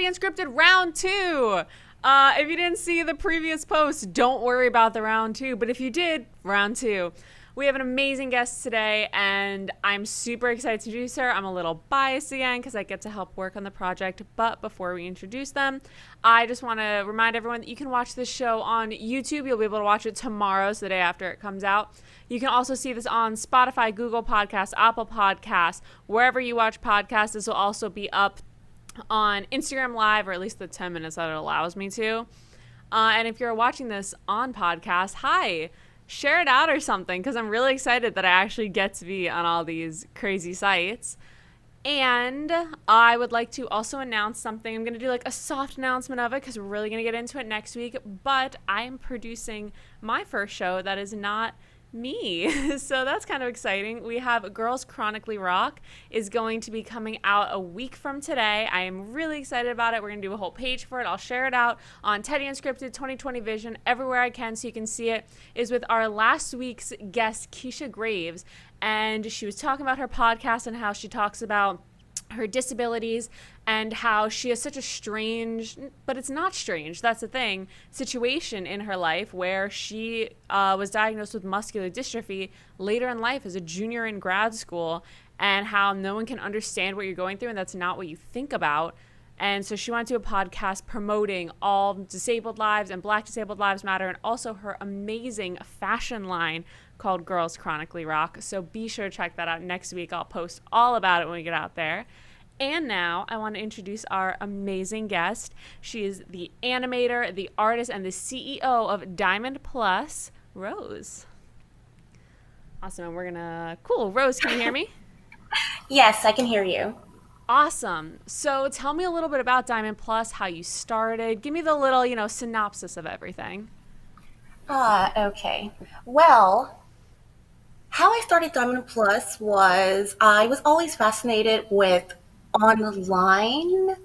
Teddy Unscripted Round 2. If you didn't see the previous post, don't worry about the round 2. But if you did, round 2. We have an amazing guest today, and I'm super excited to introduce her. I'm a little biased again because I get to help work on the project. But before we introduce them, I just want to remind everyone that you can watch this show on YouTube. You'll be able to watch it tomorrow, so the day after it comes out. You can also see this on Spotify, Google Podcasts, Apple Podcasts, wherever you watch podcasts. This will also be up on Instagram Live, or at least the 10 minutes that it allows me to. And if you're watching this on podcast, hi, share it out or something, because I'm really excited that I actually get to be on all these crazy sites. And I would like to also announce something. I'm going to do like a soft announcement of it because we're really going to get into it next week. But I am producing my first show that is not me. So that's kind of exciting. We have Girls Chronically Rock is going to be coming out a week from today. I am really excited about it. We're going to do a whole page for it. I'll share it out on Teddy Unscripted 2020 Vision everywhere I can so you can see it. Is with our last week's guest, Keisha Graves. And she was talking about her podcast and how she talks about her disabilities and how she has such a strange, but it's not strange, that's the thing, situation in her life where she was diagnosed with muscular dystrophy later in life as a junior in grad school, and how no one can understand what you're going through and that's not what you think about. And so she wanted to do a podcast promoting all disabled lives and Black disabled lives matter, and also her amazing fashion line called Girls Chronically Rock. So be sure to check that out next week. I'll post all about it when we get out there. And now I want to introduce our amazing guest. She is the animator, the artist, and the CEO of Diamond Plus, Rose. Awesome. And we're going to... Cool. Rose, can you hear me? Yes, I can hear you. Awesome. So tell me a little bit about Diamond Plus, how you started. Give me the little, synopsis of everything. Okay. Well, how I started Diamond Plus was I was always fascinated with online.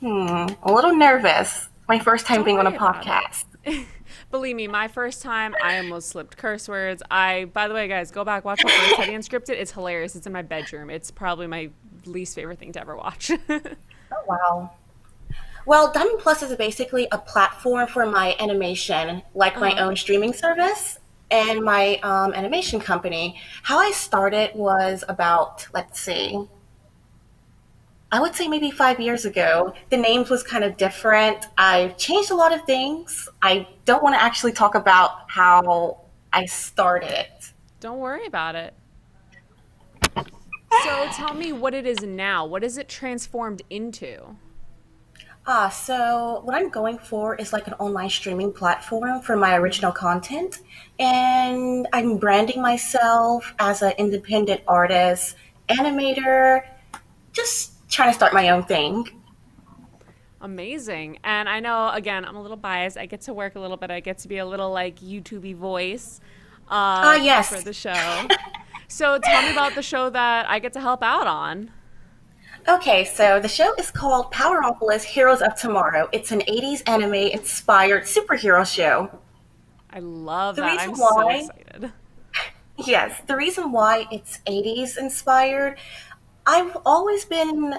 A little nervous. My first time Don't being on a worry about it. podcast. Believe me, my first time, I almost slipped curse words. By the way, guys, go back, watch the first Teddy Unscripted. It's hilarious. It's in my bedroom. It's probably my least favorite thing to ever watch. Oh, wow. Well, Diamond Plus is basically a platform for my animation, like my Uh-huh. own streaming service and my animation company. How I started was about, let's see, I would say maybe 5 years ago. The names was kind of different. I've changed a lot of things. I don't want to actually talk about how I started it. Don't worry about it. So tell me what it is now. What is it transformed into? So what I'm going for is like an online streaming platform for my original content. And I'm branding myself as an independent artist, animator, just trying to start my own thing. Amazing. And I know, again, I'm a little biased. I get to work a little bit. I get to be a little like YouTube voice for Yes. the show. So tell me about the show that I get to help out on. Okay, so the show is called Poweropolis Heroes of Tomorrow. It's an 80s anime inspired superhero show. I love The that. reason I'm so why, excited. yes, the reason why it's 80s inspired, I've always been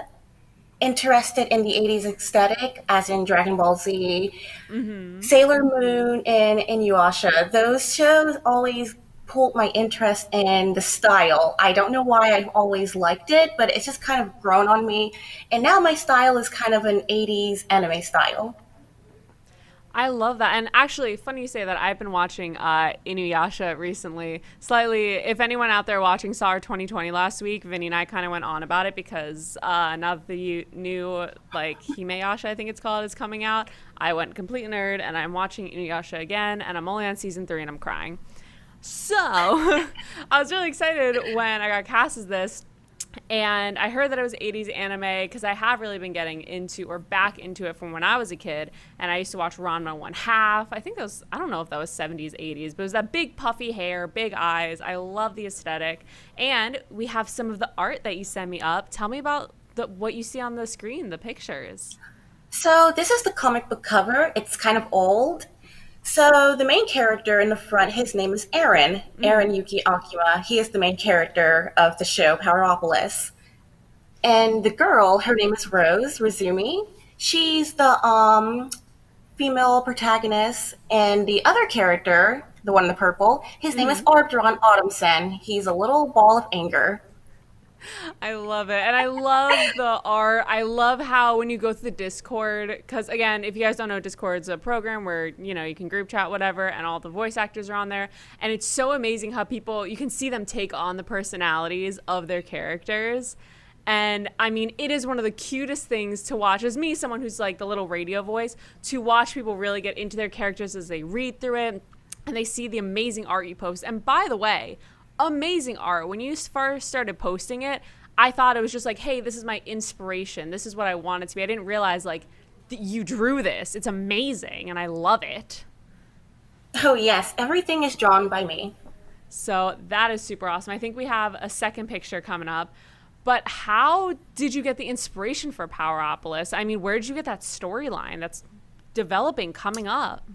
interested in the 80s aesthetic, as in Dragon Ball Z, Mm-hmm. Sailor Moon, and Inuyasha. Those shows always pulled my interest in the style. I don't know why I've always liked it, but it's just kind of grown on me. And now my style is kind of an 80s anime style. I love that. And actually, funny you say that. I've been watching Inuyasha recently. Slightly, if anyone out there watching saw our 2020 last week, Vinny and I kind of went on about it because now that the new, like, Himeyasha, I think it's called, is coming out, I went complete nerd and I'm watching Inuyasha again, and I'm only on season 3 and I'm crying. So, I was really excited when I got cast as this, and I heard that it was 80s anime because I have really been getting into or back into it from when I was a kid. And I used to watch Ranma One Half. I think that was, I don't know if that was 70s, 80s, but it was that big puffy hair, big eyes. I love the aesthetic. And we have some of the art that you sent me up. Tell me about what you see on the screen, the pictures. So this is the comic book cover. It's kind of old. So the main character in the front, his name is Aaron Mm-hmm. Yuki Akima. He is the main character of the show Poweropolis. And the girl, her name is Rose Razumi. She's the female protagonist, and the other character, the one in the purple, his name is Hmm. Arbdron Autumnsen. He's a little ball of anger. I love it. And I love the art. I love how when you go through the Discord, because again, if you guys don't know, Discord's a program where, you can group chat, whatever, and all the voice actors are on there. And it's so amazing how people, you can see them take on the personalities of their characters. And I mean, it is one of the cutest things to watch, as me, someone who's like the little radio voice, to watch people really get into their characters as they read through it and they see the amazing art you post. And by the way, amazing art. When you first started posting it, I thought it was just like, hey, this is my inspiration. This is what I want it to be. I didn't realize like you drew this. It's amazing and I love it. Oh, yes, everything is drawn by me. So that is super awesome. I think we have a second picture coming up. But how did you get the inspiration for Poweropolis? I mean, where did you get that storyline that's developing coming up?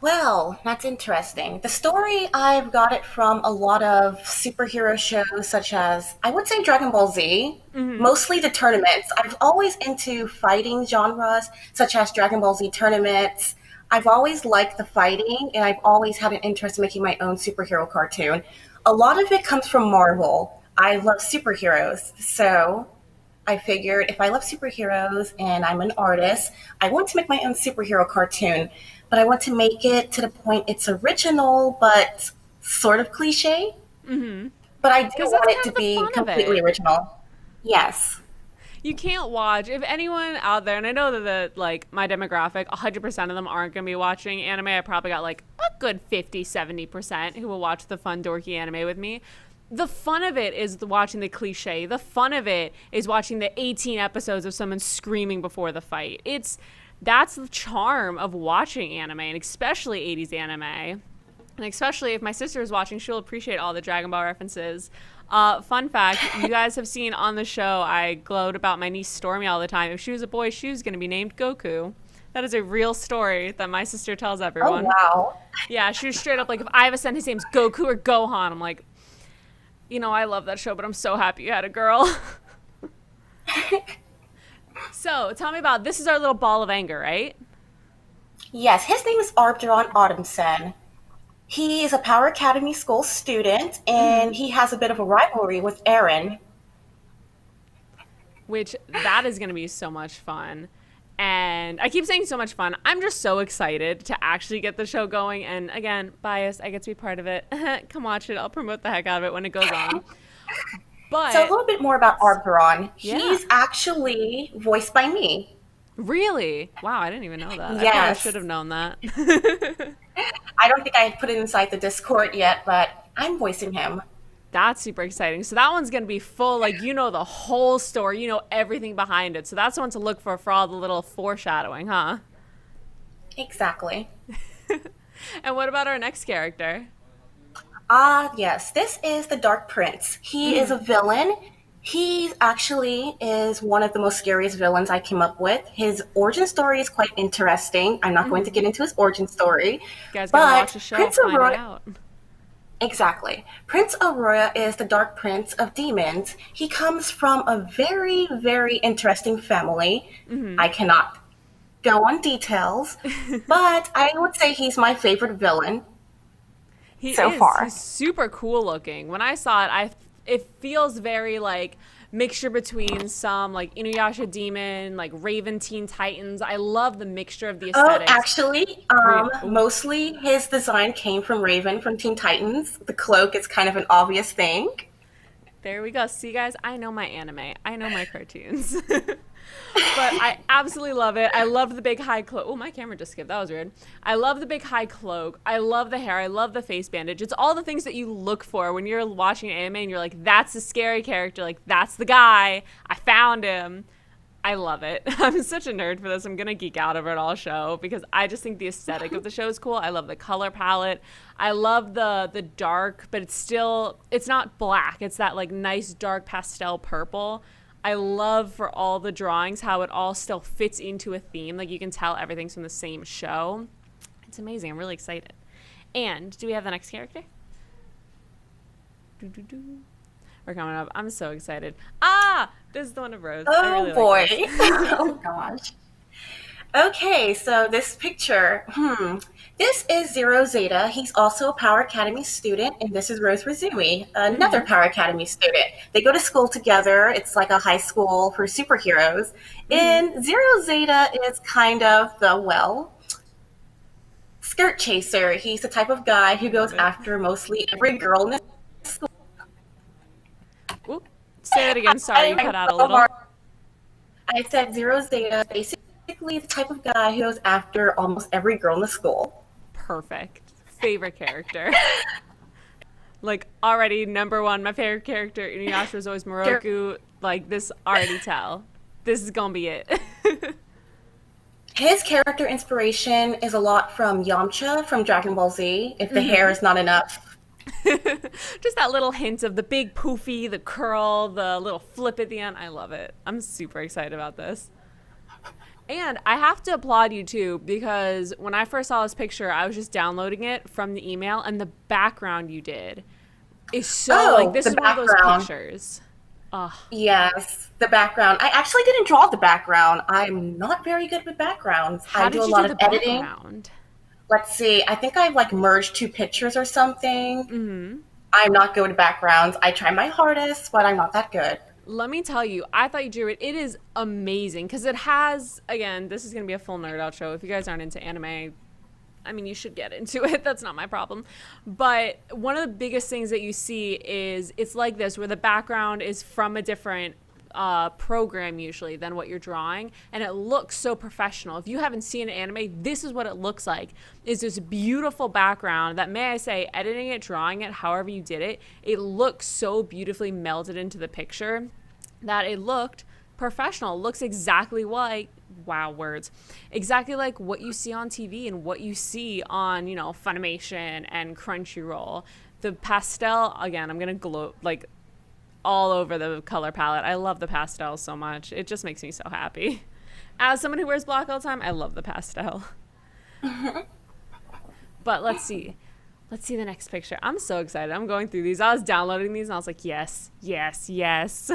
Well, that's interesting. The story, I've got it from a lot of superhero shows, such as, I would say, Dragon Ball Z, mostly the tournaments. I've always into fighting genres, such as Dragon Ball Z tournaments. I've always liked the fighting, and I've always had an interest in making my own superhero cartoon. A lot of it comes from Marvel. I love superheroes, so I figured if I love superheroes and I'm an artist, I want to make my own superhero cartoon, but I want to make it to the point it's original but sort of cliche. But I do Because that's want it kind to of the be fun of completely it. original. Yes. You can't watch if anyone out there, and I know that like my demographic, 100% of them aren't going to be watching anime. I probably got like a good 50-70% who will watch the fun dorky anime with me. The fun of it is watching the cliche. The fun of it is watching the 18 episodes of someone screaming before the fight. That's the charm of watching anime, and especially 80s anime. And especially if my sister is watching, she'll appreciate all the Dragon Ball references. Fun fact, you guys have seen on the show, I gloat about my niece Stormy all the time. If she was a boy, she was going to be named Goku. That is a real story that my sister tells Oh, everyone. wow. Yeah, she was straight up like, if I have a son, his name's Goku or Gohan. I'm like, I love that show, but I'm so happy you had a girl. So tell me about, this is our little ball of anger, right? Yes, his name is Arbdron Autumnsen. He is a Power Academy School student, and he has a bit of a rivalry with Aaron. Which that is going to be so much fun. And I keep saying so much fun. I'm just so excited to actually get the show going. And again, bias, I get to be part of it. Come watch it. I'll promote the heck out of it when it goes on. So a But little bit more about Arbdron. yeah, He's actually voiced by me. really? Wow, I didn't even know that. I feel like I should Yes. have known that. I don't think I put it inside the Discord yet, but I'm voicing him. That's super exciting. So that one's going to be full, like, the whole story, everything behind it. So that's the one to look for all the little foreshadowing, huh? Exactly. And what about our next character? Ah, yes. This is the Dark Prince. He is a villain. He actually is one of the most scariest villains I came up with. His origin story is quite interesting. I'm not going to get into his origin story, You guys got to watch but the show, Prince find it Aurora. out. Exactly. Prince Aurora is the Dark Prince of Demons. He comes from a very, very interesting family. I cannot go on details, but I would say he's my favorite villain He so is. far. He's super cool looking. When I saw it, it feels very like mixture between some like Inuyasha Demon, like Raven Teen Titans. I love the mixture of the Oh, aesthetics. actually, Ooh, mostly his design came from Raven from Teen Titans. The cloak is kind of an obvious thing. there we go. See, guys, I know my anime. I know my cartoons. But I absolutely love it. I love the big high cloak. Oh, my camera just skipped. That was weird. I love the big high cloak. I love the hair. I love the face bandage. It's all the things that you look for when you're watching anime and you're like, that's the scary character. Like, that's the guy. I found him. I love it. I'm such a nerd for this. I'm going to geek out over it all show because I just think the aesthetic of the show is cool. I love the color palette. I love the dark, but it's not black. It's that like nice dark pastel purple. I love for all the drawings how it all still fits into a theme. Like you can tell everything's from the same show. It's amazing. I'm really excited. And do we have the next character? Doo-doo-doo. We're coming up. I'm so excited. This is the one of Rose. I Oh really like boy. this. Oh gosh. Okay, so this picture, this is Zero Zeta. He's also a Power Academy student, and this is Rose Razumi, another Mm-hmm. Power Academy student. They go to school together. It's like a high school for superheroes. Mm-hmm. And Zero Zeta is kind of the, well, skirt chaser. He's the type of guy who goes Love it. after mostly every girl in the school. Oop. Say that again. Sorry, you cut I'm out a so little. hard. I said Zero Zeta, basically the type of guy who goes after almost every girl in the school. Perfect. Favorite character. Like already number one, my favorite character Inuyasha was always Moroku. Like this already tell. This is gonna be it. His character inspiration is a lot from Yamcha from Dragon Ball Z, if the hair Mm-hmm. is not enough. Just that little hint of the big poofy, the curl, the little flip at the end. I love it. I'm super excited about this. And I have to applaud you too, because when I first saw this picture, I was just downloading it from the email, and the background you did is so like Oh, this the is one of those background. pictures. Ugh. Yes, the background. I actually didn't draw the background. I'm not very good with backgrounds. I How do did a you lot do of the editing. background? Let's see, I think I've like merged two pictures or something. Mm-hmm. I'm not good with backgrounds. I try my hardest, but I'm not that good. Let me tell you, I thought you drew it. It is amazing because it has, again, this is going to be a full nerd out show. If you guys aren't into anime, I mean, you should get into it. That's not my problem. But one of the biggest things that you see is it's like this, where the background is from a different program usually than what you're drawing, and it looks so professional. If you haven't seen an anime, this is what it looks like. Is this beautiful background that, may I say, editing it, drawing it, however you did it, it looks so beautifully melded into the picture that it looked professional. It looks exactly like, wow, words, exactly like what you see on TV and what you see on, Funimation and Crunchyroll. The pastel, again, I'm gonna glow like all over the color palette. I love the pastels so much. It just makes me so happy. As someone who wears black all the time, I love the pastel. But let's see. Let's see the next picture. I'm so excited. I'm going through these. I was downloading these and I was like, yes, yes, yes.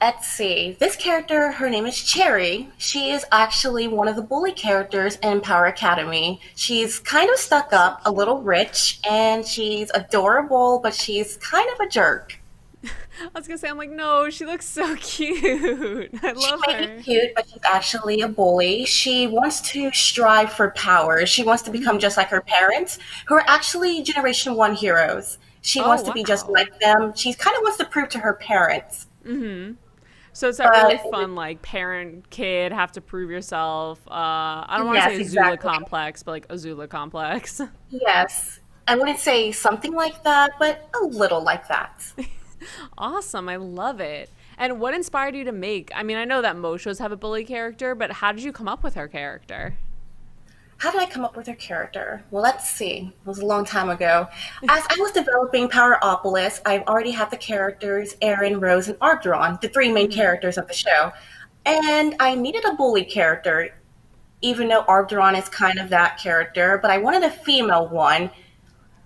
Let's see. This character, her name is Cherry. She is actually one of the bully characters in Power Academy. She's kind of stuck So up, a cute. little rich, and she's adorable, but she's kind of a jerk. I was gonna say, I'm like, no, she looks so cute. I She love may be her. cute, but she's actually a bully. She wants to strive for power. She wants to become Mm-hmm. just like her parents, who are actually Generation 1 heroes. She Oh, wants to be just wow. like them. She kind of wants to prove to her parents. Mm-hmm. So it's that really But fun, like parent kid have to prove yourself. I don't want to yes, say Azula exactly. complex, but like Azula complex. Yes. I wouldn't say something like that, but a little like that. Awesome. I love it. And what inspired you to make? I mean, I know that most shows have a bully character, but how did you come up with her character? How did I come up with her character? Well, let's see. It was a long time ago. As I was developing Poweropolis, I already had the characters Aaron, Rose, and Arbdron, the three main Mm-hmm. characters of the show. And I needed a bully character, even though Arbdron is kind of that character, but I wanted a female one.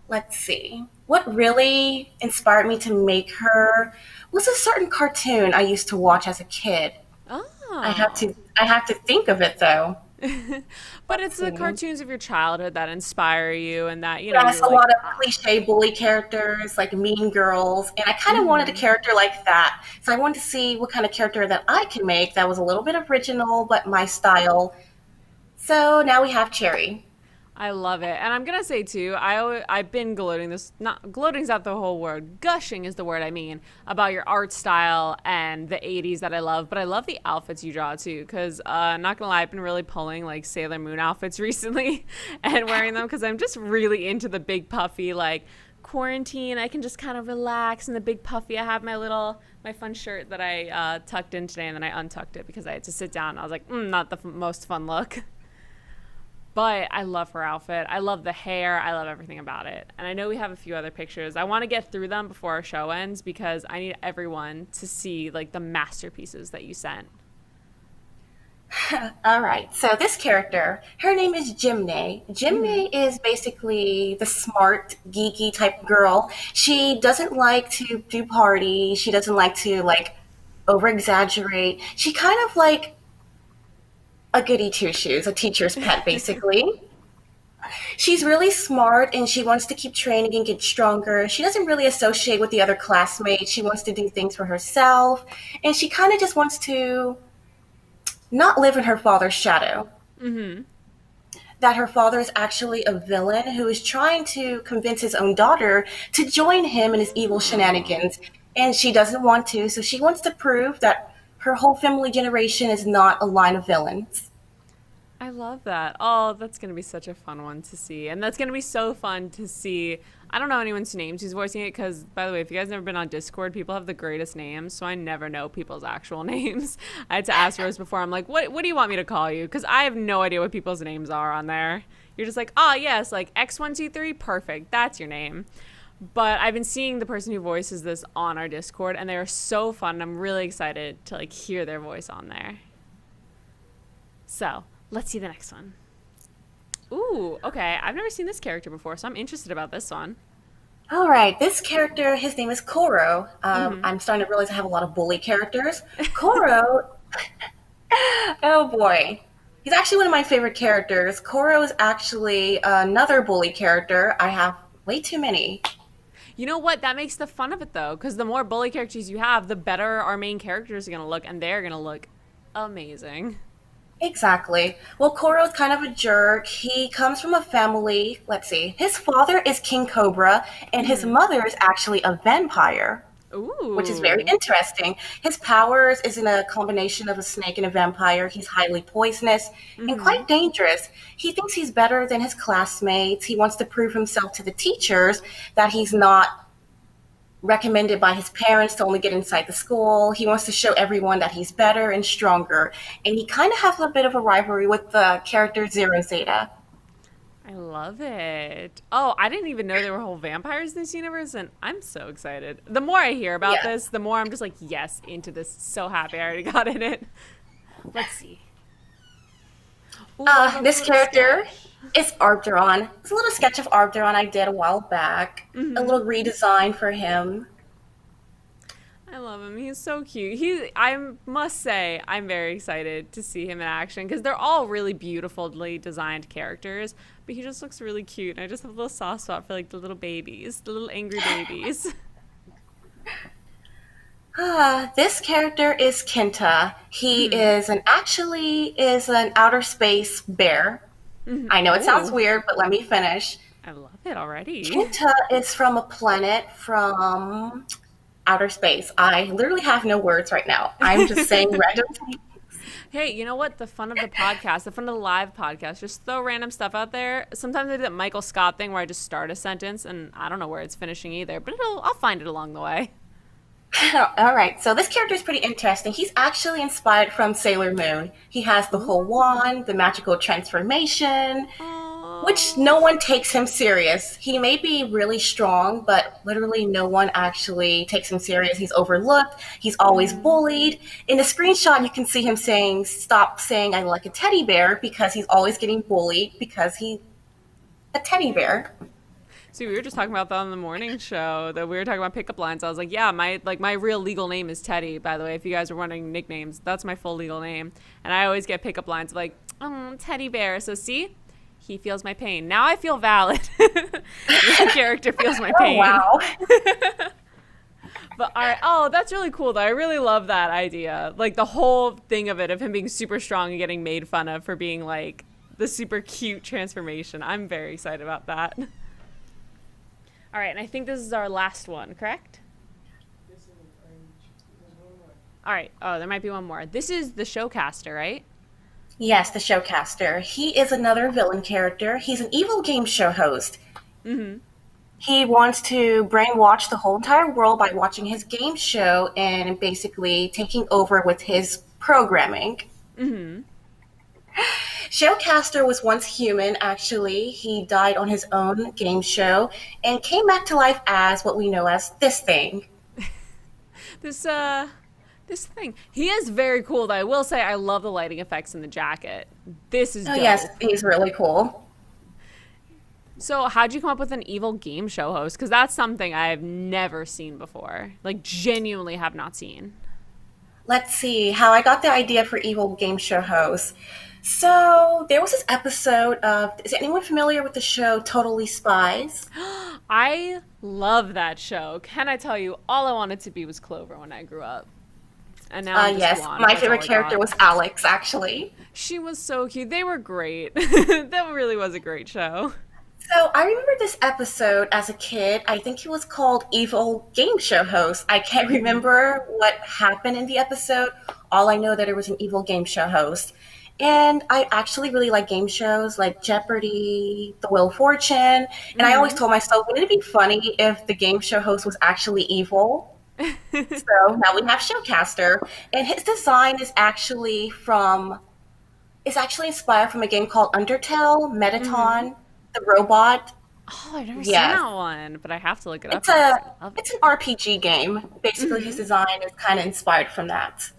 Let's see. What really inspired me to make her was a certain cartoon I used to watch as a kid. I have Oh. to I have to think of it though. But Let's it's the see. cartoons of your childhood that inspire you and that, Yes, you're a lot like, of ah. cliche bully characters like Mean Girls, and I kind of wanted a Mm-hmm. character like that. So I wanted to see what kind of character that I can make that was a little bit original, but my style. So now we have Cherry. I love it. And I'm going to say too, I've been gloating this, not gloating's not the whole word. Gushing is the word I mean about your art style and the 80s that I love, but I love the outfits you draw too cuz not going to lie, I've been really pulling like Sailor Moon outfits recently and wearing them cuz I'm just really into the big puffy like quarantine. I can just kind of relax in the big puffy. I have my fun shirt that I tucked in today and then I untucked it because I had to sit down. I was like, not the most fun look. But I love her outfit. I love the hair. I love everything about it. And I know we have a few other pictures. I want to get through them before our show ends because I need everyone to see like the masterpieces that you sent. All right. So this character, her name is Jimne. Mm-hmm. Jimne is basically the smart, geeky type girl. She doesn't like to do party. She doesn't like to like over exaggerate. She kind of like a goody two shoes, a teacher's pet, basically. She's really smart and she wants to keep training and get stronger. She doesn't really associate with the other classmates. She wants to do things for herself. And she kind of just wants to not live in her father's shadow. Mm-hmm. That her father is actually a villain who is trying to convince his own daughter to join him in his evil shenanigans. And she doesn't want to, so she wants to prove that her whole family generation is not a line of villains. I love that. Oh, that's going to be such a fun one to see. And that's going to be so fun to see. I don't know anyone's names who's voicing it because, by the way, if you guys never been on Discord, people have the greatest names. So I never know people's actual names. I had to ask Rose before. I'm like, what do you want me to call you? Because I have no idea what people's names are on there. You're just like, oh, yes, like X123. Perfect. That's your name. But I've been seeing the person who voices this on our Discord, and they are so fun. And I'm really excited to like hear their voice on there. So let's see the next one. Ooh, okay. I've never seen this character before, so I'm interested about this one. All right, this character, his name is Koro. I'm starting to realize I have a lot of bully characters. Koro, oh boy. He's actually one of my favorite characters. Koro is actually another bully character. I have way too many. You know what? That makes the fun of it, though, because the more bully characters you have, the better our main characters are going to look, and they're going to look amazing. Exactly. Well, Koro's kind of a jerk. He comes from a family, let's see, his father is King Cobra, and his mother is actually a vampire, which is very Ooh. interesting. His powers is in a combination of a snake and a vampire. He's highly poisonous and quite dangerous. He thinks he's better than his classmates. He wants to prove himself to the teachers that he's not recommended by his parents to only get inside the school. He wants to show everyone that he's better and stronger. And he kind of has a bit of a rivalry with the character Zero Zeta. I love it. Oh, I didn't even know there were whole vampires in this universe, and I'm so excited. The more I hear about Yes. this, the more I'm just like, yes, into this. So happy I already got in it. Let's see. Ooh, I love This the little character sketch. is Arbderon. It's a little sketch of Arbderon I did a while back. A little redesign for him. I love him. He's so cute. I must say, I'm very excited to see him in action because they're all really beautifully designed characters, but he just looks really cute. And I just have a little soft spot for like the little babies, the little angry babies. This character is Kenta. He is an outer space bear. I know it sounds Ooh, weird, but let me finish. I love it already. Kenta is from a planet from outer space. I literally have no words right now. I'm just saying random things. Hey, you know what? The fun of the podcast, the fun of the live podcast, just throw random stuff out there. Sometimes I do that Michael Scott thing where I just start a sentence and I don't know where it's finishing either, but I'll find it along the way. All right, so this character is pretty interesting. He's actually inspired from Sailor Moon. He has the whole wand, the magical transformation, which no one takes him serious. He may be really strong, but literally no one actually takes him serious. He's overlooked. He's always bullied. In the screenshot, you can see him saying, "Stop saying I like a teddy bear," because he's always getting bullied because he's a teddy bear. See, we were just talking about that on the morning show. That we were talking about pickup lines. I was like, yeah, my real legal name is Teddy. By the way, if you guys are wondering nicknames, that's my full legal name. And I always get pickup lines like, Teddy Bear. So see, he feels my pain. Now I feel valid. The character feels my Oh, pain. wow. But all right, that's really cool though. I really love that idea. Like the whole thing of it, of him being super strong and getting made fun of for being like the super cute transformation. I'm very excited about that. All right, and I think this is our last one, correct? All right. Oh, there might be one more. This is the Showcaster, right? Yes, the Showcaster. He is another villain character. He's an evil game show host. He wants to brainwash the whole entire world by watching his game show and basically taking over with his programming. Showcaster was once human, actually. He died on his own game show and came back to life as what we know as this thing. This thing. He is very cool though. I will say I love the lighting effects in the jacket. This is Oh, dope. yes, he's really cool. So how'd you come up with an evil game show host? Because that's something I've never seen before. Like genuinely have not seen. let's see how I got the idea for evil game show host. So there was this episode of. Is anyone familiar with the show Totally Spies? I love that show. Can I tell you, all I wanted to be was Clover when I grew up. And now I'm just Yes, Wanda. my That's all favorite I character got. was Alex, actually. She was so cute. They were great. That really was a great show. So I remember this episode as a kid. I think it was called Evil Game Show Host. I can't remember what happened in the episode. All I know that it was an evil game show host. And I actually really like game shows like Jeopardy, The Wheel of Fortune. And I always told myself, wouldn't it be funny if the game show host was actually evil? So now we have Showcaster. And his design is actually inspired from a game called Undertale, Metaton, the robot. Oh, I've never seen Yes. that one, but I have to look it up It's now a 'cause I love it's it. an RPG game. Basically, his design is kind of inspired from that.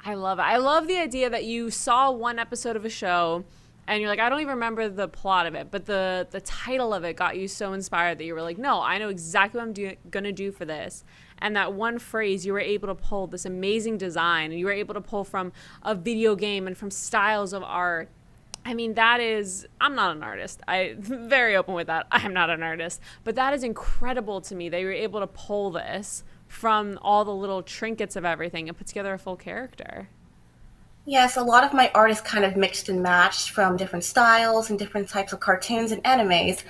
I love it. I love the idea that you saw one episode of a show and you're like, I don't even remember the plot of it, but the title of it got you so inspired that you were like, no, I know exactly what going to do for this. And that one phrase, you were able to pull this amazing design, and you were able to pull from a video game and from styles of art. I mean, that is, I'm not an artist. I very open with that. I'm not an artist, but that is incredible to me that you were able to pull this from all the little trinkets of everything and put together a full character. Yes, a lot of my art is kind of mixed and matched from different styles and different types of cartoons and animes.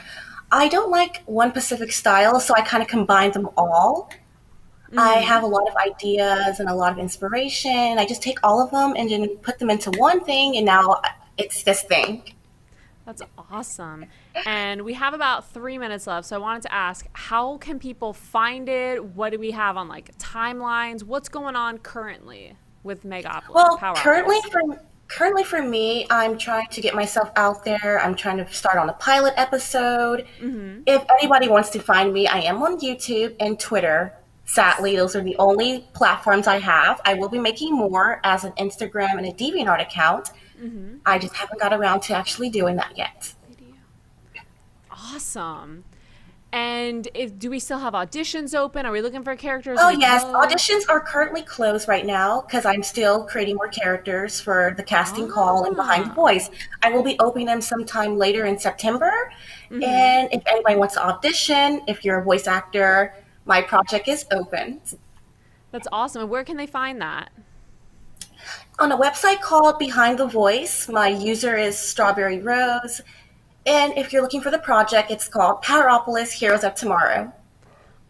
I don't like one specific style, so I kind of combine them all. I have a lot of ideas and a lot of inspiration. I just take all of them and then put them into one thing, and now it's this thing. That's awesome. And we have about 3 minutes left. So I wanted to ask, how can people find it? What do we have on like timelines? What's going on currently with Megapolis, Well, Poweropolis? currently for me, I'm trying to get myself out there. I'm trying to start on a pilot episode. If anybody wants to find me, I am on YouTube and Twitter. Sadly, those are the only platforms I have. I will be making more as an Instagram and a DeviantArt account. I just haven't got around to actually doing that yet. Video. Awesome. And do we still have auditions open? Are we looking for characters? Are Oh we yes, closed? auditions are currently closed right now because I'm still creating more characters for the casting call and behind the Ah. voice. I will be opening them sometime later in September. And if anybody wants to audition, if you're a voice actor, my project is open. That's awesome. And where can they find that? On a website called Behind the Voice, my user is Strawberry Rose. And if you're looking for the project, it's called Poweropolis Heroes of Tomorrow.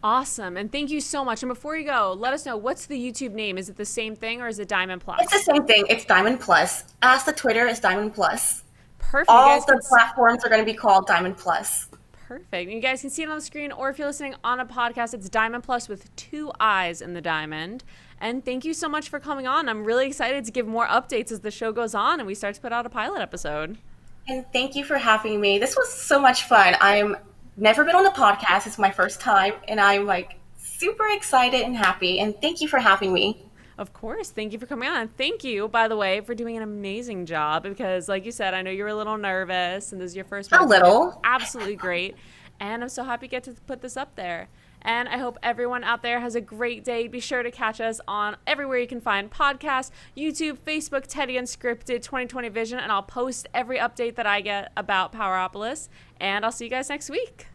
Awesome. And thank you so much. And before you go, let us know, what's the YouTube name? Is it the same thing or is it Diamond It's the Plus? same thing. It's Diamond Plus. As the Twitter is Diamond Plus. Perfect. You All guys can the platforms are going to be called Diamond Plus. Perfect. You guys can see it on the screen, or if you're listening on a podcast, it's Diamond Plus with two eyes in the diamond. And thank you so much for coming on. I'm really excited to give more updates as the show goes on and we start to put out a pilot episode. And thank you for having me. This was so much fun. I'm never been on a podcast. It's my first time, and I'm like super excited and happy. And thank you for having me. Of course. Thank you for coming on. Thank you, by the way, for doing an amazing job because, like you said, I know you were a little nervous and this is your first one. A little. Absolutely great. And I'm so happy to get to put this up there. And I hope everyone out there has a great day. Be sure to catch us on everywhere you can find podcasts, YouTube, Facebook, Teddy Unscripted, 2020 Vision, and I'll post every update that I get about Poweropolis. And I'll see you guys next week.